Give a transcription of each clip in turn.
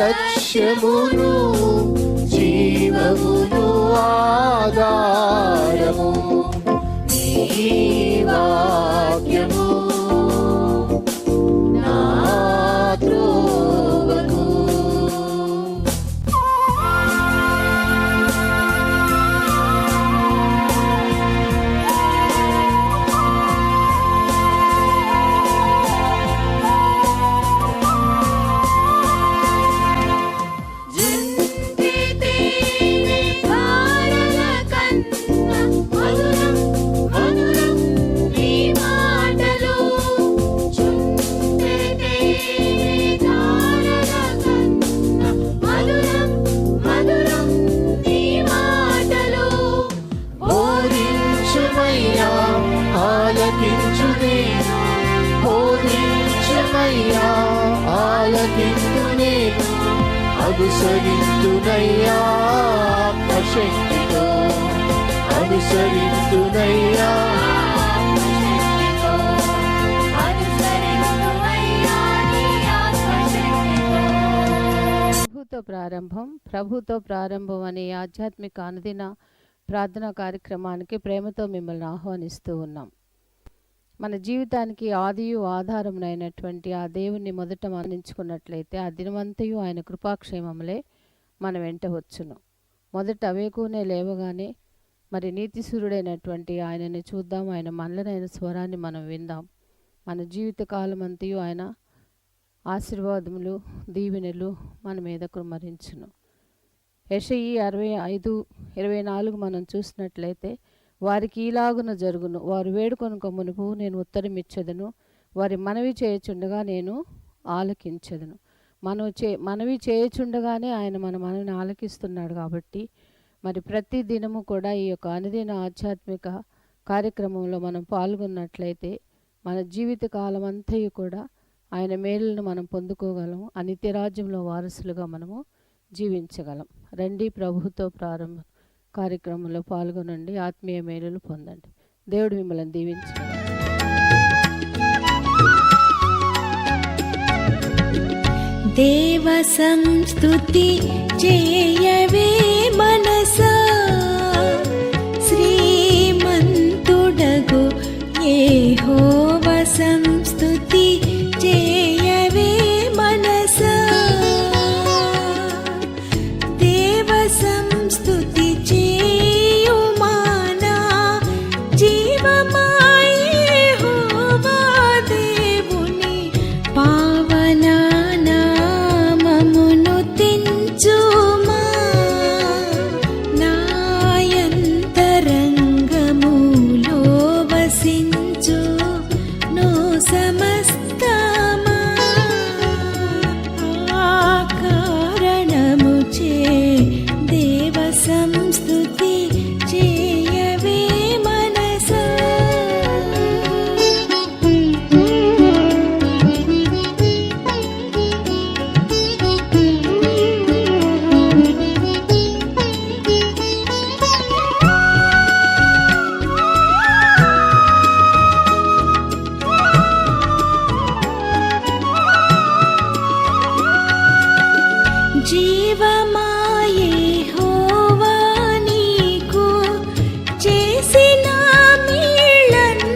లక్ష్యమును జీవమును ఆధారము నీ వాక్యము నా త్రోవకు. అనుసరింతునయ్యా ఆత్మశక్తితో, అనుసరింతునయ్యా ప్రభుతో ప్రారంభం అనే ఆధ్యాత్మిక అనుదిన ప్రార్థనా కార్యక్రమానికి ప్రేమతో మిమ్మల్ని ఆహ్వానిస్తూ ఉన్నాం. మన జీవితానికి ఆదియు ఆధారమునైనటువంటి ఆ దేవుణ్ణి మొదట మరణించుకున్నట్లయితే ఆ దినమంతయు ఆయన కృపాక్షేమములే మన వెంట వచ్చును. మొదట వేకునే లేవగానే మరి నీతిసూరుడైనటువంటి ఆయనని చూద్దాం, ఆయన మనలనైన స్వరాన్ని మనం విందాం. మన జీవిత కాలం అంతయు ఆయన ఆశీర్వాదములు దీవెనలు మన మీద కుమ్మరించును. యెషయి 65:24 మనం చూసినట్లయితే వారికి ఈలాగున జరుగును, వారు వేడుకొనుక మునుపు నేను ఉత్తరమిచ్చెదను, వారి మనవి చేయుచుండగా నేను ఆలకించెదను. మనవి చేయుచుండగానే ఆయన మన మనవిని ఆలకిస్తున్నాడు. కాబట్టి మరి ప్రతి దినము కూడా ఈ యొక్క అనుదిన ఆధ్యాత్మిక కార్యక్రమంలో మనం పాల్గొన్నట్లయితే మన జీవిత కాలం అంతయు కూడా ఆయన మేలులను మనం పొందుకోగలం, ఆ నిత్యరాజ్యంలో వారసులుగా మనము జీవించగలం. రండి, ప్రభుతో ప్రారంభం కార్యక్రమంలో పాల్గొనండి, ఆత్మీయ మేలులు పొందండి. దేవుడు మిమ్మల్ని దీవించు. దేవ సంస్తుతి చేయవే మనసా, శ్రీమంతుడగు యెహోవా సంస్తుతి చేయవే మనసా. దేవ సంస్తుతి చేయుమానా జీవమాయ యెహోవా దేవుని పావన నామమును తెంచుమా. నాయంతరంగములో వసించు నో సమస్తమా. ఆ కారణము చే దేవ సంస్తుతి చేయవే మనసా. జీవమాయ యెహోవా నీకు చేసిన మేళ్ళన్మరువకు.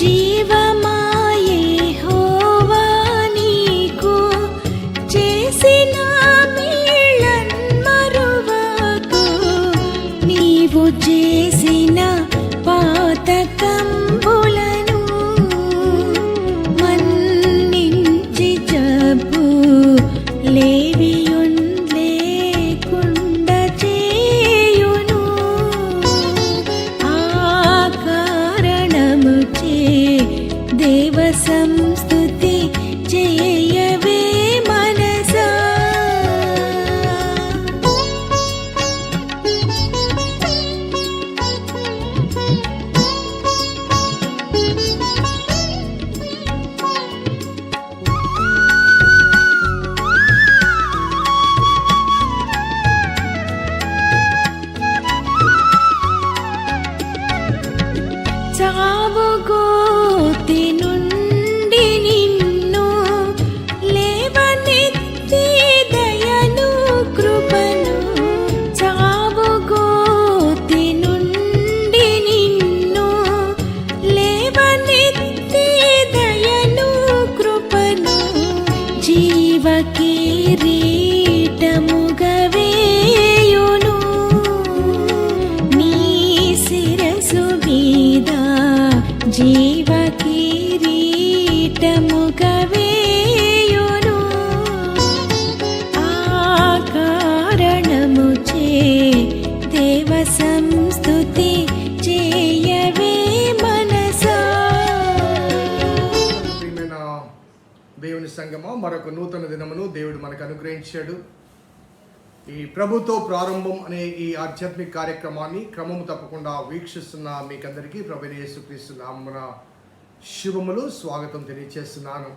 జీవమాయ యెహోవా నీకు చేసిన మేళ్ళన్మరువకు. నీవు చేసిన పాతకంబులను మన్నించి జబ్బు లేవియున్ లేకుండా చేయును. ఆ కారణము చే దేవ సంస్తుతి చేయవే మనసా. చావు జీవ కిరీటముగా వేయును. ఆ కారణముచే దేవ సంస్తుతి చేయవే మనసా. ప్రియమైన దేవుని సంగమా, మరొక నూతన దినమును దేవుడు మనకు అనుగ్రహించాడు. ఈ ప్రభుతో ప్రారంభం అనే ఈ ఆధ్యాత్మిక కార్యక్రమాన్ని క్రమము తప్పకుండా వీక్షిస్తున్న మీకందరికీ ప్రభువైన యేసుక్రీస్తు నామమున శుభములు, స్వాగతం తెలియజేస్తున్నాను.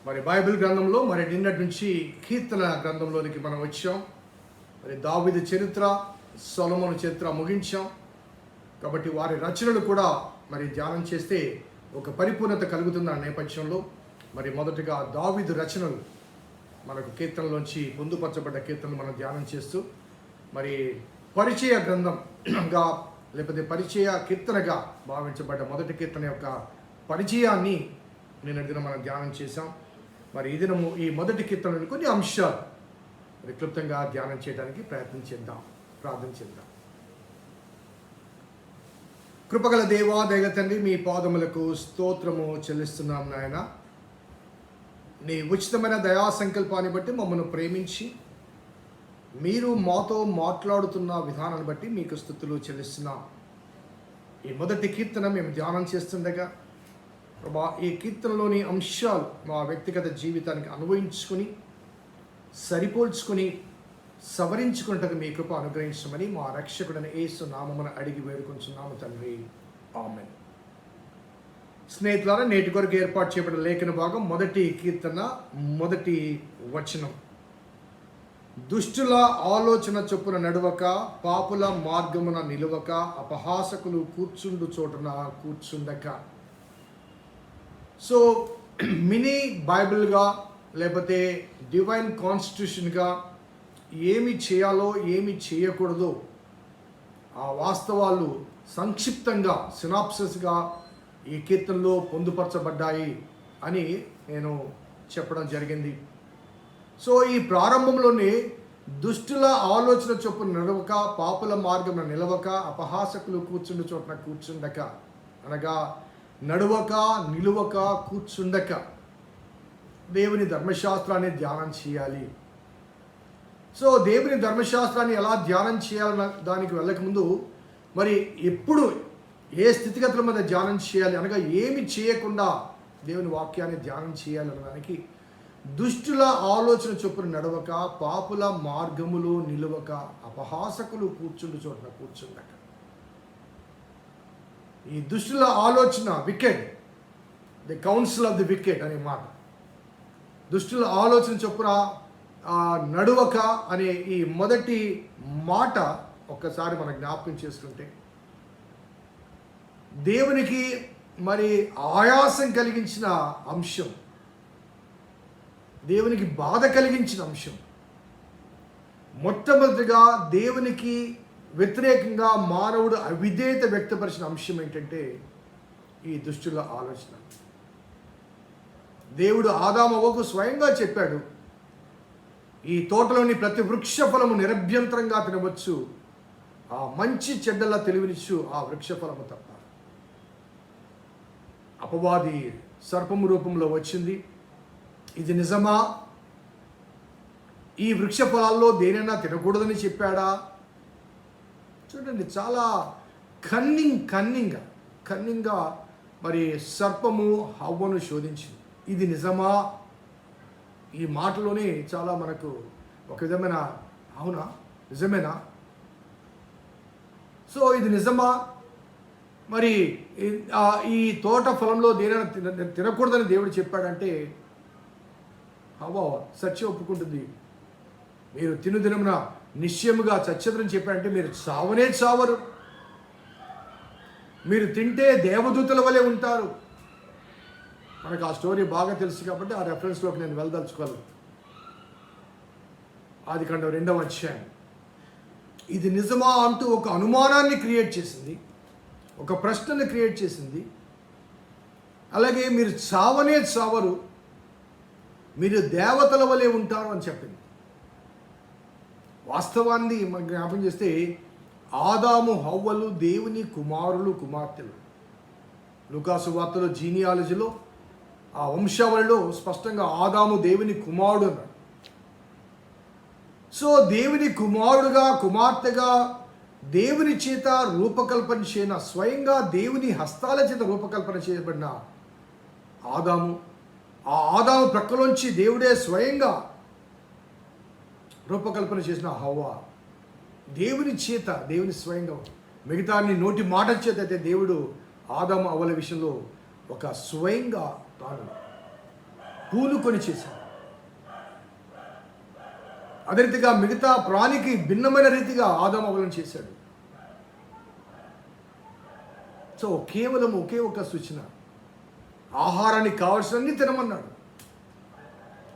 మరి బైబిల్ గ్రంథంలో మరి నిన్నటి నుంచి కీర్తన గ్రంథంలోనికి మనం వచ్చాం. మరి దావీదు చరిత్ర, సొలొమోను చరిత్ర ముగించాం. కాబట్టి వారి రచనలు కూడా మరి ధ్యానం చేస్తే ఒక పరిపూర్ణత కలుగుతున్న నేపథ్యంలో మరి మొదటగా దావీదు రచనలు మనకు కీర్తనలోంచి పొందుపరచబడ్డ కీర్తనలు మనం ధ్యానం చేస్తూ మరి పరిచయ గ్రంథంగా లేకపోతే పరిచయ కీర్తనగా భావించబడ్డ మొదటి కీర్తన యొక్క పరిచయాన్ని నిన్న దినం మనం ధ్యానం చేశాం. మరి ఈ దినము ఈ మొదటి కీర్తనలోని కొన్ని అంశాలు మరి క్లుప్తంగా ధ్యానం చేయడానికి ప్రయత్నం చేద్దాం, ప్రార్థన చేద్దాం. కృపగల దేవా, దయగల తండ్రి, మీ పాదములకు స్తోత్రము చెల్లిస్తున్నాం నాయన. నీ ఉచితమైన దయా సంకల్పాన్ని బట్టి మమ్మల్ని ప్రేమించి మీరు మాతో మాట్లాడుతున్న విధానాన్ని బట్టి మీకు స్తుతులు చెల్లిస్తున్నాం. ఈ మొదటి కీర్తన మేము ధ్యానం చేస్తుండగా ప్రభా, ఈ కీర్తనలోని అంశాలు మా వ్యక్తిగత జీవితానికి అన్వయించుకుని సరిపోల్చుకుని సవరించుకుంటకు మీ కృప అనుగ్రహించమని మా రక్షకుడైన యేసు నామమున అడిగి వేడుకొంచున్నాము తండ్రి, ఆమేన్. స్నేహితులారా, నేటి కొరకు ఏర్పాటు చేయబడిన లేఖన భాగం మొదటి కీర్తన మొదటి వచనం. దుష్టుల ఆలోచన చొప్పున నడవక, పాపుల మార్గమున నిలువక, అపహాసకులు కూర్చుండు చోటున కూర్చుండక. సో మినీ బైబిల్గా లేకపోతే డివైన్ కాన్స్టిట్యూషన్గా ఏమి చేయాలో ఏమి చేయకూడదో ఆ వాస్తవాలు సంక్షిప్తంగా సినాప్సిస్గా ఈ కీర్తనలో పొందుపరచబడ్డాయి అని నేను చెప్పడం జరిగింది. సో ఈ ప్రారంభంలోనే దుష్టుల ఆలోచన చొప్పున నడవక, పాపుల మార్గమున నిలవక, అపహాసకులు కూర్చుండు చోటున కూర్చుండక, అనగా నడువక, నిలువక, కూర్చుండక దేవుని ధర్మశాస్త్రాన్ని ధ్యానం చేయాలి. సో దేవుని ధర్మశాస్త్రాన్ని ఎలా ధ్యానం చేయాలన్న దానికి వెళ్ళకముందు మరి ఎప్పుడు ఏ స్థితిగతుల మీద ధ్యానం చేయాలి, అనగా ఏమి చేయకుండా దేవుని వాక్యాన్ని ధ్యానం చేయాలనడానికి దుష్టుల ఆలోచన చొప్పున నడవక, పాపుల మార్గములో నిలవక, అపహాసకులు కూర్చుండు చోటున కూర్చుండక. ఈ దుష్టుల ఆలోచన wicket, the council of the wicket అనే మాట. దుష్టుల ఆలోచన చొప్పున నడువక అనే ఈ మొదటి మాట ఒక్కసారి మనం జ్ఞాపకం చేసుకుంటే దేవునికి మరి ఆయాసం కలిగించిన అంశం, దేవునికి బాధ కలిగించిన అంశం. మొట్టమొదటిగా దేవునికి వ్యతిరేకంగా మానవుడు అవిధేయత వ్యక్తపరిచిన అంశం ఏంటంటే ఈ దుష్టుల ఆలోచన. దేవుడు ఆదాము అవ్వకు స్వయంగా చెప్పాడు, ఈ తోటలోని ప్రతి వృక్ష ఫలము నిరభ్యంతరంగా తినవచ్చు, ఆ మంచి చెడ్డలా తెలివినిచ్చు ఆ వృక్ష ఫలము తప్ప. అపవాది సర్పము రూపంలో వచ్చింది. ఇది నిజమా? ఈ వృక్ష ఫలాల్లో దేనైనా తినకూడదని చెప్పాడా? చూడండి, చాలా కన్నింగ్గా మరి సర్పము హవ్వను శోధించింది. ఇది నిజమా? ఈ మాటలోనే చాలా మనకు ఒక విధమైన అవునా, నిజమేనా? సో ఇది నిజమా? మరి ఈ తోట ఫలంలో దేనైనా తినకూడదని దేవుడు చెప్పాడంటే హవ్వ సత్యం ఒప్పుకుంటుంది. మీరు తినుదినమున నిశ్చయముగా చచ్చెదరని చెప్పాడంటే మీరు చావనే చావరు. మీరు తింటే దేవదూతల వలె ఉంటారు. మనకు ఆ స్టోరీ బాగా తెలుసు కాబట్టి ఆ రెఫరెన్స్లోకి నేను వెళ్ళదలుచుకోవాలి. ఆదికాండం 2వ అధ్యాయం. ఇది నిజమా అంటూ ఒక అనుమానాన్ని క్రియేట్ చేసింది, ఒక ప్రశ్నను క్రియేట్ చేసింది. అలాగే మీరు చావనే చావరు, మీరు దేవతల వలె ఉంటారు అని చెప్పింది. వాస్తవాన్ని మనం జ్ఞాపం చేస్తే ఆదాము హవ్వలు దేవుని కుమారులు కుమార్తెలు. లూకాసు వార్తలో జీనియాలజీలో ఆ వంశావళిలో స్పష్టంగా ఆదాము దేవుని కుమారుడు అన్నాడు. సో దేవుని కుమారుడుగా కుమార్తెగా దేవుని చేత రూపకల్పన చేయన, స్వయంగా దేవుని హస్తాల చేత రూపకల్పన చేయబడిన ఆదాము, ఆ ఆదాము ప్రక్కలోంచి దేవుడే స్వయంగా రూపకల్పన చేసిన హవ్వ, దేవుని చేత, దేవుని స్వయంగా, మిగతా నోటి మాట చేత అయితే దేవుడు ఆదాము అవ్వల విషయంలో ఒక స్వయంగా తాను పూనుకొని చేశాడు. అదే రీతిగా మిగతా ప్రాణికి భిన్నమైన రీతిగా ఆదాము అవ్వలను చేశాడు. సో కేవలం ఒకే ఒక సూచన, ఆహారానికి కావాల్సినన్ని తినమన్నాడు.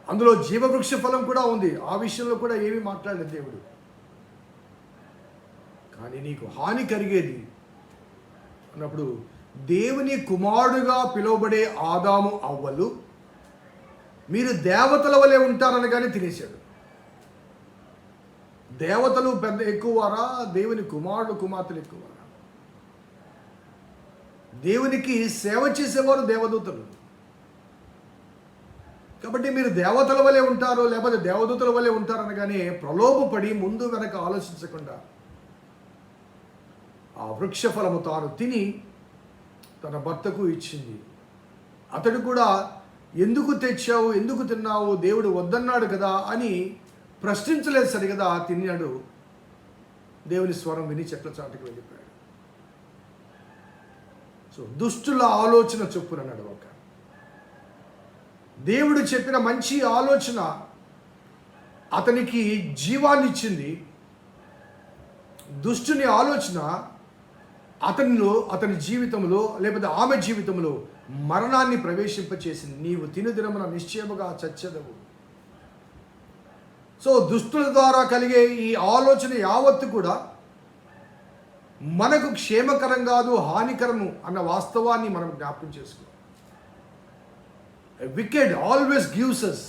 అందులో జీవవృక్ష ఫలం కూడా ఉంది, ఆ విషయంలో కూడా ఏమీ మాట్లాడలేదు దేవుడు. కానీ నీకు హాని కలిగేది అన్నప్పుడు దేవుని కుమారుడుగా పిలువబడే ఆదాము అవ్వలు మీరు దేవతల వలె ఉంటారనగానే తినేశాడు. దేవతలు పెద్ద ఎక్కువారా, దేవుని కుమారుడు కుమార్తెలు ఎక్కువారా? దేవునికి సేవ చేసేవారు దేవదూతలు. కాబట్టి మీరు దేవతల వలె ఉంటారు లేకపోతే దేవదూతల వలె ఉంటారనగానే ప్రలోభపడి ముందు వెనక ఆలోచించకుండా ఆ వృక్ష ఫలము తాను తిని తన భర్తకు ఇచ్చింది. అతడు కూడా ఎందుకు తెచ్చావు, ఎందుకు తిన్నావు, దేవుడు వద్దన్నాడు కదా అని ప్రశ్నించలేదు సరిగదా, తిన్నాడు. దేవుని స్వరం విని చెట్ల చాటుకు వెళ్ళిపోయాడు. సో దుష్టుల ఆలోచన చొప్పున నడవక, దేవుడు చెప్పిన మంచి ఆలోచన అతనికి జీవాన్ని ఇచ్చింది. దుష్టుని ఆలోచన అతనిలో, అతని జీవితంలో లేకపోతే ఆమె జీవితంలో మరణాన్ని ప్రవేశింపచేసింది. నీవు తినుదినమున నిశ్చయముగా చచ్చెదవు. సో దుష్టుల ద్వారా కలిగే ఈ ఆలోచన యావత్తు కూడా మనకు క్షేమకరం కాదు, హానికరము అన్న వాస్తవాన్ని మనం జ్ఞాపకం చేసుకోవాలి. Wicked always gives us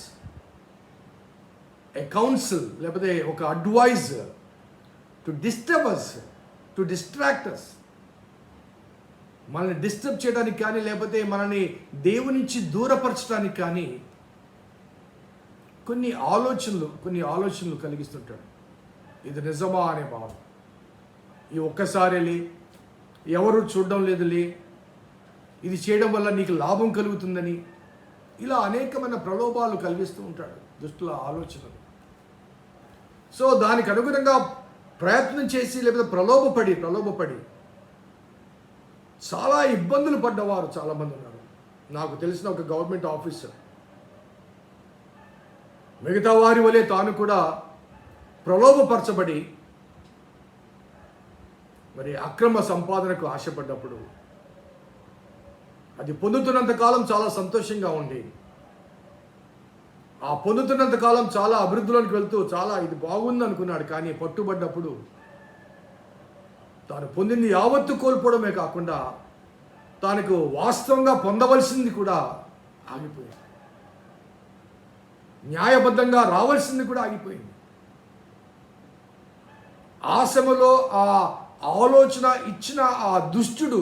a counsel, లేకపోతే ఒక advice to disturb us, to distract us. మనల్ని డిస్టర్బ్ చేయడానికి కానీ లేకపోతే మనల్ని దేవుని నుంచి దూరపరచడానికి కానీ కొన్ని ఆలోచనలు కలిగిస్తుంటాడు. ఇది నిజమా అనే భావం. ఈ ఒక్కసారిలే, ఎవరు చూడడం లేదులే, ఇది చేయడం వల్ల నీకు లాభం కలుగుతుందని, ఇలా అనేకమైన ప్రలోభాలు కలిగిస్తూ ఉంటాడు దుష్టుల ఆలోచనలు. సో దానికి అనుగుణంగా ప్రయత్నం చేసి లేకపోతే ప్రలోభపడి చాలా ఇబ్బందులు పడ్డవారు చాలామంది ఉన్నారు. నాకు తెలిసిన ఒక గవర్నమెంట్ ఆఫీసర్ మిగతా వారి వలె తాను కూడా ప్రలోభపరచబడి మరి అక్రమ సంపాదనకు ఆశపడ్డప్పుడు అది పొందుతున్నంత కాలం చాలా సంతోషంగా ఉండి, ఆ పొందుతున్నంత కాలం చాలా అభివృద్ధిలోనికి వెళ్తూ చాలా ఇది బాగుంది అనుకున్నాడు. కానీ పట్టుబడ్డప్పుడు తాను పొందింది యావత్తు కోల్పోవడమే కాకుండా తనకు వాస్తవంగా పొందవలసింది కూడా ఆగిపోయింది. న్యాయబద్ధంగా రావాల్సింది కూడా ఆగిపోయింది. ఆ సమయంలో ఆ ఆలోచన ఇచ్చిన ఆ దుష్టుడు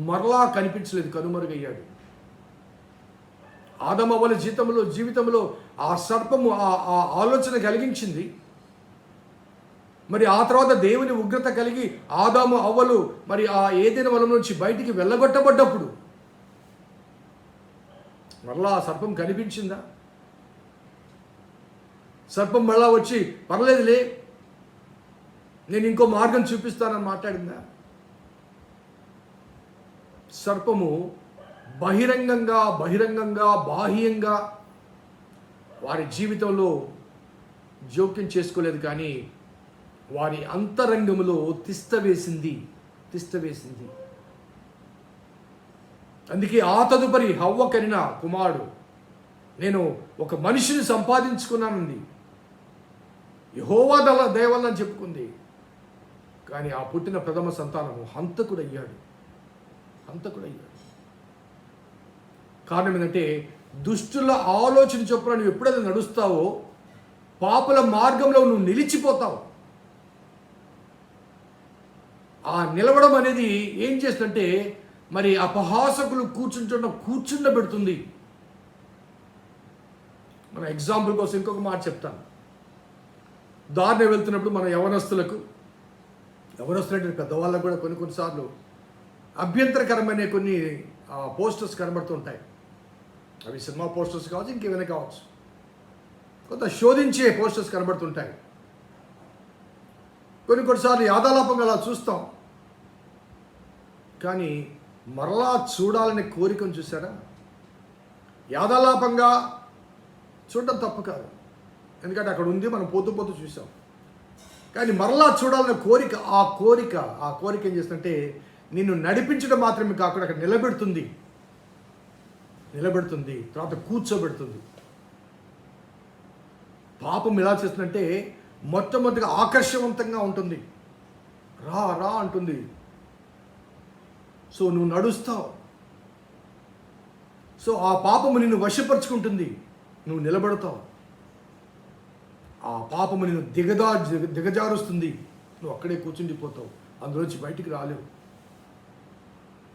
మరలా కనిపించలేదు, కనుమరుగయ్యాడు. ఆదాము అవ్వల జీవితంలో ఆ సర్పము ఆ ఆలోచన కలిగించింది. మరి ఆ తర్వాత దేవుని ఉగ్రత కలిగి ఆదాము అవ్వలు మరి ఆ ఏదైనా వనం నుంచి బయటికి వెళ్ళగొట్టబడ్డప్పుడు మరలా ఆ సర్పం కనిపించిందా? సర్పం మళ్ళా వచ్చి పర్లేదులే నేను ఇంకో మార్గం చూపిస్తానని మాట్లాడిందా? సర్పము బహిరంగంగా బాహ్యంగా వారి జీవితంలో జోక్యం చేసుకోలేదు, కానీ వారి అంతరంగంలో తిష్ట వేసింది. అందుకే ఆ తదుపరి హవ్వ కనిన కుమారుడు నేను ఒక మనిషిని సంపాదించుకున్నానంది, యెహోవా దయ వల్ల అని చెప్పుకుంది. కానీ ఆ పుట్టిన ప్రథమ సంతానము హంతకుడయ్యాడు. కారణం ఏంటంటే దుష్టుల ఆలోచన చొప్పున నువ్వు ఎప్పుడైతే నడుస్తావో పాపుల మార్గంలో నువ్వు నిలిచిపోతావు. ఆ నిలవడం అనేది ఏం చేస్తుందంటే మరి అపహాసకులు కూర్చుండబెడుతుంది. మన ఎగ్జాంపుల్ కోసం ఇంకొక మాట చెప్తాను. దారిని వెళ్తున్నప్పుడు మన యవనస్తులంటే పెద్దవాళ్ళకు కూడా కొన్నిసార్లు అభ్యంతరకరమైన కొన్ని పోస్టర్స్ కనబడుతుంటాయి. అవి సినిమా పోస్టర్స్ కావచ్చు, ఇంకేమైనా కావచ్చు. కొంత శోధించే పోస్టర్స్ కనబడుతుంటాయి. కొన్నిసార్లు యాదాలాపంగా అలా చూస్తాం, కానీ మరలా చూడాలనే కోరికను చూసారా? యాదాలాపంగా చూడటం తప్పు కాదు, ఎందుకంటే అక్కడ ఉంది, మనం పోతూ చూసాం. కానీ మరలా చూడాలనే ఆ కోరిక ఏం చేస్తుందంటే నిన్ను నడిపించడం మాత్రమే కాకుండా అక్కడ నిలబెడుతుంది, తర్వాత కూర్చోబెడుతుంది. పాపం ఎలా చేస్తుందంటే మొట్టమొదటిగా ఆకర్షవంతంగా ఉంటుంది, రా అంటుంది. సో నువ్వు నడుస్తావు. సో ఆ పాపము నిన్ను వశపరుచుకుంటుంది, నువ్వు నిలబడతావు. ఆ పాపము నిన్ను దిగజారుస్తుంది, నువ్వు అక్కడే కూర్చుండిపోతావు, అందులోంచి బయటికి రాలేవు.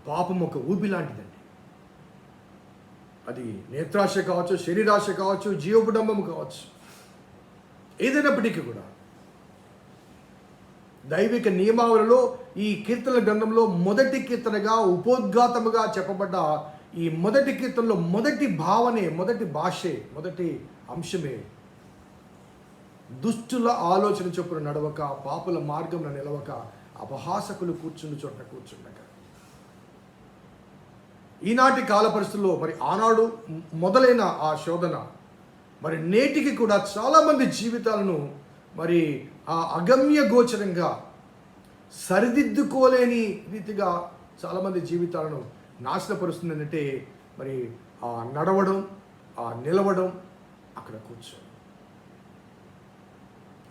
పాపం ఒక ఊపి లాంటిదండి. అది నేత్రాశ కావచ్చు, శరీరాశ కావచ్చు, జీవబుడంబం కావచ్చు, ఏదైనప్పటికీ కూడా దైవిక నియమావళిలో ఈ కీర్తనల గ్రంథంలో మొదటి కీర్తనగా ఉపోద్ఘాతముగా చెప్పబడ్డ ఈ మొదటి కీర్తనలో మొదటి భావనే, మొదటి భాషే, మొదటి అంశమే దుష్టుల ఆలోచన చొప్పున నడవక, పాపుల మార్గంలో నిలవక, అపహాసకులు కూర్చుండు చోట కూర్చుండక. ఈనాటి కాల పరిస్థితుల్లో మరి ఆనాడు మొదలైన ఆ శోధన మరి నేటికి కూడా చాలామంది జీవితాలను మరి ఆ అగమ్య గోచరంగా సరిదిద్దుకోలేని రీతిగా చాలామంది జీవితాలను నాశనపరుస్తుంది. అంటే మరి ఆ నడవడం, ఆ నిలవడం, అక్కడ కూర్చోడం.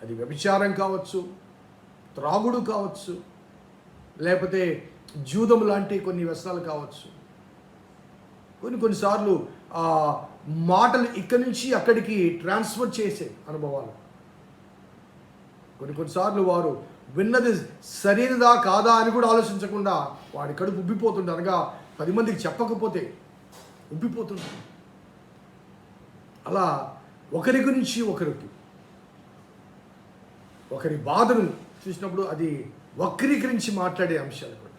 అది వ్యభిచారం కావచ్చు, త్రాగుడు కావచ్చు, లేకపోతే జూదం లాంటి కొన్ని వ్యసనాలు కావచ్చు. కొన్నిసార్లు ఆ మాటలు ఇక్కడి నుంచి అక్కడికి ట్రాన్స్ఫర్ చేసే అనుభవాలు. కొన్నిసార్లు వారు విన్నది సరైనదా కాదా అని కూడా ఆలోచించకుండా వాడి కడుపు ఉబ్బిపోతుంది, అనగా 10 మందికి చెప్పకపోతే ఉబ్బిపోతుంది. అలా ఒకరి గురించి ఒకరి బాధను చూసినప్పుడు అది వక్రీకరించి మాట్లాడే అంశాలు కూడా.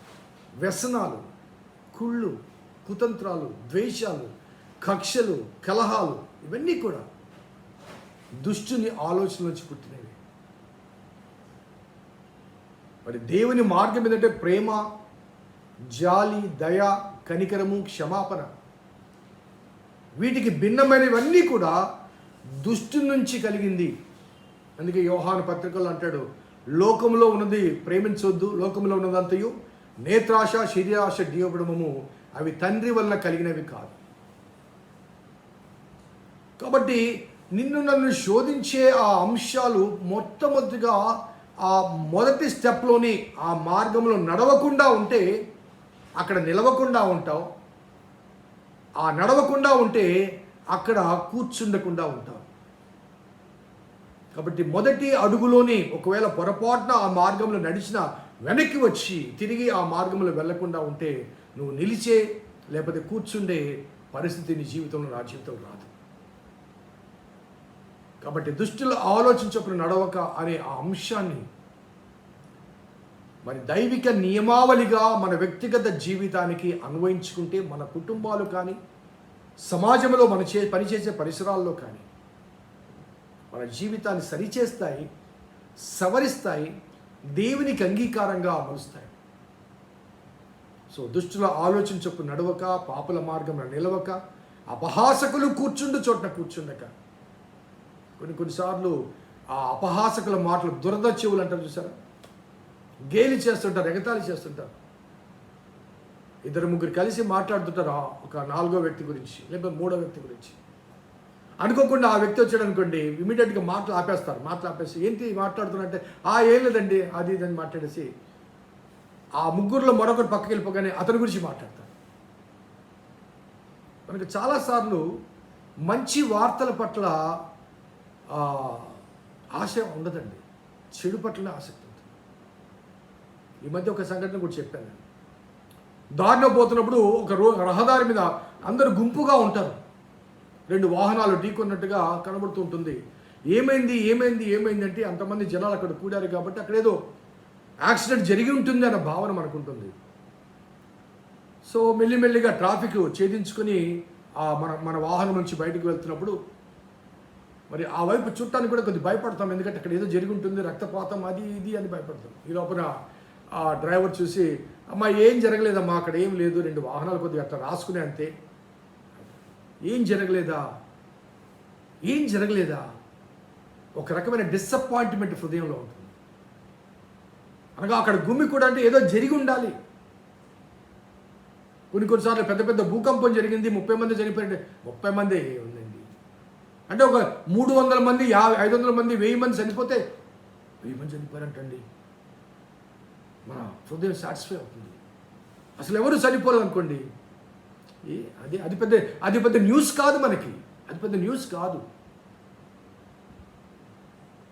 వ్యసనాలు, కుళ్ళు, కుతంత్రాలు, ద్వేషాలు, కక్షలు, కలహాలు, ఇవన్నీ కూడా దుష్టుని ఆలోచన నుంచి పుట్టినవి. మరి దేవుని మార్గం ఏంటంటే ప్రేమ, జాలి, దయ, కనికరము, క్షమాపణ. వీటికి భిన్నమైనవన్నీ కూడా దుష్టుని నుంచి కలిగింది. అందుకే యోహాను పత్రికలో అంటాడు, లోకంలో ఉన్నది ప్రేమించవద్దు, లోకంలో ఉన్నదంతయు నేత్రాశ, శరీరాశ, జీవబుడమము అవి తండ్రి వలన కలిగినవి కాదు. కాబట్టి నన్ను శోధించే ఆ అంశాలు మొట్టమొదటిగా ఆ మొదటి స్టెప్లోని ఆ మార్గంలో నడవకుండా ఉంటే అక్కడ నిలవకుండా ఉంటావు, ఆ నడవకుండా ఉంటే అక్కడ కూర్చుండకుండా ఉంటావు. కాబట్టి మొదటి అడుగులోని ఒకవేళ పొరపాటున ఆ మార్గంలో నడిచిన వెనక్కి వచ్చి తిరిగి ఆ మార్గంలో వెళ్లకుండా ఉంటే నువ్వు నిలిచే లేకపోతే కూర్చుండే పరిస్థితి నీ జీవితంలో, నా జీవితంలో రాదు. కాబట్టి దుష్టులు ఆలోచించకుండా నడవక అనే ఆ అంశాన్ని మరి దైవిక నియమావళిగా మన వ్యక్తిగత జీవితానికి అన్వయించుకుంటే మన కుటుంబాలు కానీ, సమాజంలో పనిచేసే పరిసరాల్లో కానీ మన జీవితాన్ని సరిచేస్తాయి, సవరిస్తాయి, దేవునికి అంగీకారంగా అమలుస్తాయి. సో దుష్టుల ఆలోచన చొప్పు నడవక, పాపుల మార్గంలో నిలవక, అపహాసకులు కూర్చుండు చోట్న కూర్చుండక. కొన్నిసార్లు ఆ అపహాసకుల మాటలు దురద చెవులు అంటారు చూసారా, గేలి చేస్తుంటారు, ఎగతాళి చేస్తుంటారు. 2-3 కలిసి మాట్లాడుతుంటారు ఒక 4వ వ్యక్తి గురించి లేకపోతే 3వ వ్యక్తి గురించి. అనుకోకుండా ఆ వ్యక్తి వచ్చాడు అనుకోండి, ఇమీడియట్గా మాటలు ఆపేసి ఏంటి మాట్లాడుతున్నట్టే, ఏం లేదండి అది ఇదని మాట్లాడేసి ఆ ముగ్గురులో మరొకరు పక్కకి వెళ్ళిపోగానే అతని గురించి మాట్లాడతారు. మనకు చాలాసార్లు మంచి వార్తల పట్ల ఆశ ఉండదండి, చెడు పట్ల ఆసక్తి ఉంటుంది. ఈ మధ్య ఒక సంఘటన కూడా చెప్పాను. దారిలో పోతున్నప్పుడు ఒక రహదారి మీద అందరూ గుంపుగా ఉంటారు. 2 వాహనాలు ఢీకొన్నట్టుగా కనబడుతూ ఉంటుంది. ఏమైంది అంటే అంతమంది జనాలు అక్కడ కూడారు కాబట్టి అక్కడ ఏదో యాక్సిడెంట్ జరిగి ఉంటుంది అన్న భావన మనకుంటుంది. సో మెల్లిమెల్లిగా ట్రాఫిక్ ఛేదించుకొని మన వాహనం నుంచి బయటకు వెళ్తున్నప్పుడు మరి ఆ వైపు చుట్టానికి కూడా కొద్దిగా భయపడతాం. ఎందుకంటే అక్కడ ఏదో జరిగి ఉంటుంది, రక్తపాతం అది ఇది అని భయపడతాం. ఈ లోపల ఆ డ్రైవర్ చూసి, అమ్మా ఏం జరగలేదమ్మా, అక్కడ ఏం లేదు, 2 వాహనాలు కొద్దిగా అట్లా రాసుకునే అంతే, ఏం జరగలేదా ఒక రకమైన డిసప్పాయింట్మెంట్ హృదయంలో ఉంటుంది. అనగా అక్కడ గుమ్మి కూడా అంటే ఏదో జరిగి ఉండాలి. కొన్నిసార్లు పెద్ద భూకంపం జరిగింది, 30 మంది చనిపోయారు. 30 మంది ఉందండి అంటే ఒక 300 మంది 500 మంది 1000 మంది చనిపోతే 1000 మంది చనిపోయారంటండి, మన హృదయం సాటిస్ఫై అవుతుంది. అసలు ఎవరు చనిపోలేదు అనుకోండి, అది పెద్ద న్యూస్ కాదు, మనకి అది పెద్ద న్యూస్ కాదు.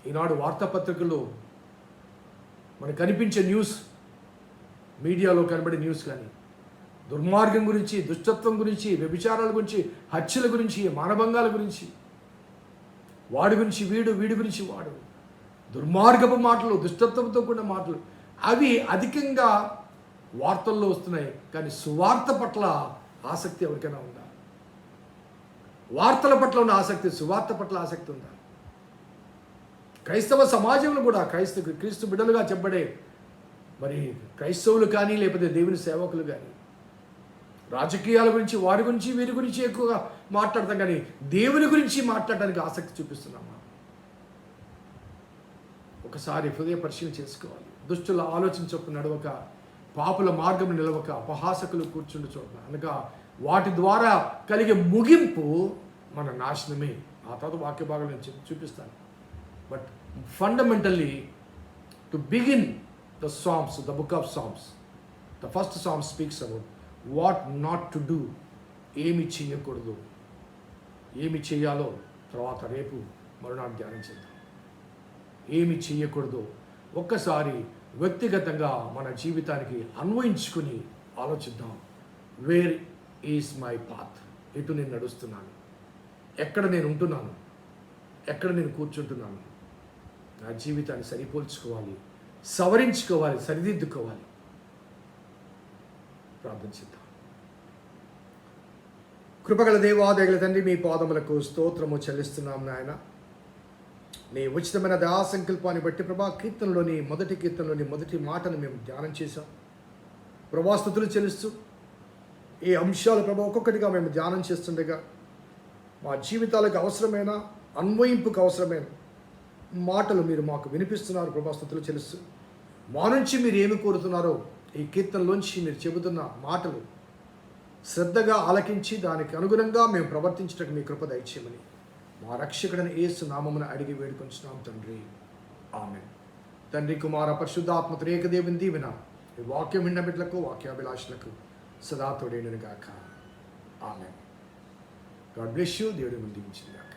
ఈనాడు వార్తాపత్రికల్లో మనకు కనిపించే న్యూస్, మీడియాలో కనబడే న్యూస్ కానీ దుర్మార్గం గురించి, దుష్టత్వం గురించి, వ్యభిచారాల గురించి, హత్యల గురించి, మానభంగాల గురించి, వాడి గురించి వీడి గురించి వాడు, దుర్మార్గపు మాటలు, దుష్టత్వంతో కూడిన మాటలు, అవి అధికంగా వార్తల్లో వస్తున్నాయి. కానీ సువార్త పట్ల ఆసక్తి ఎవరికైనా ఉందా? వార్తల పట్ల ఉన్న ఆసక్తి, సువార్త పట్ల ఆసక్తి ఉందా? క్రైస్తవ సమాజంలో కూడా క్రీస్తు బిడ్డలుగా చెప్పబడే మరి క్రైస్తవులు కానీ లేకపోతే దేవుని సేవకులు కానీ రాజకీయాల గురించి, వారి గురించి వీరి గురించి ఎక్కువగా మాట్లాడతాం, కానీ దేవుని గురించి మాట్లాడడానికి ఆసక్తి చూపిస్తున్నామా? ఒకసారి హృదయ పరిశీలన చేసుకోవాలి. దుష్టుల ఆలోచన చొప్పున నడవక, పాపుల మార్గం నిలవక, అపహాసకులు కూర్చుండి చోట్ల అనగా వాటి ద్వారా కలిగే ముగింపు మన నాశనమే. ఆ తర్వాత వాక్య భాగం నేను చూపిస్తాను. But fundamentally to begin the psalms, the book of psalms, the first psalm speaks about what not to do, ఏమి చేయకూడదు, ఏమి చేయాలో తర్వాత రేపు మరునాడు ధ్యానం చేద్దాం. ఏమి చేయకూడదు ఒక్కసారి వ్యక్తిగతంగా మన జీవితానికి అన్వయించుకుని ఆలోచిద్దాం. వేర్ ఈజ్ మై పాత్, ఎటు నేను నడుస్తున్నాను, ఎక్కడ నేను ఉంటున్నాను, ఎక్కడ నేను కూర్చుంటున్నాను. నా జీవితాన్ని సరిపోల్చుకోవాలి, సవరించుకోవాలి, సరిదిద్దుకోవాలి. ప్రార్థించుద్దాం. కృపగల దేవా, దయగల తండ్రి, మీ పాదములకు స్తోత్రము చెల్లిస్తున్నాం నాయన. నీ ఉచితమైన దయా సంకల్పాన్ని బట్టి ప్రభా, కీర్తనలోని మొదటి మాటను మేము ధ్యానం చేశాం. ప్రభా, స్తుతులు చెల్లిస్తూ ఈ అంశాలు ప్రభా ఒక్కొక్కటిగా మేము ధ్యానం చేస్తుండగా మా జీవితాలకు అవసరమైన, అన్వయింపుకు అవసరమైన మాటలు మీరు మాకు వినిపిస్తున్నారు. ప్రభా, స్తుతులు చెల్లిస్తూ మా నుంచి మీరు ఏమి కోరుతున్నారో ఈ కీర్తనలోంచి మీరు చెబుతున్న మాటలు శ్రద్ధగా ఆలకించి దానికి అనుగుణంగా మేము ప్రవర్తించడానికి మీ కృప దయచేయమని మా రక్షకుడైన యేసు నామమున అడిగి వేడుకొంచున్నాం తండ్రి, ఆమేన్. తండ్రి, కుమార, పరిశుద్ధాత్మ త్రియేక దేవుని దీవెన ఈ వాక్యం విన్న బిడ్డలకు, వాక్యాభిలాషులకు సదా తోడేయును గాక. ఆమేన్. God bless you. దేవుడు దీవించును గాక.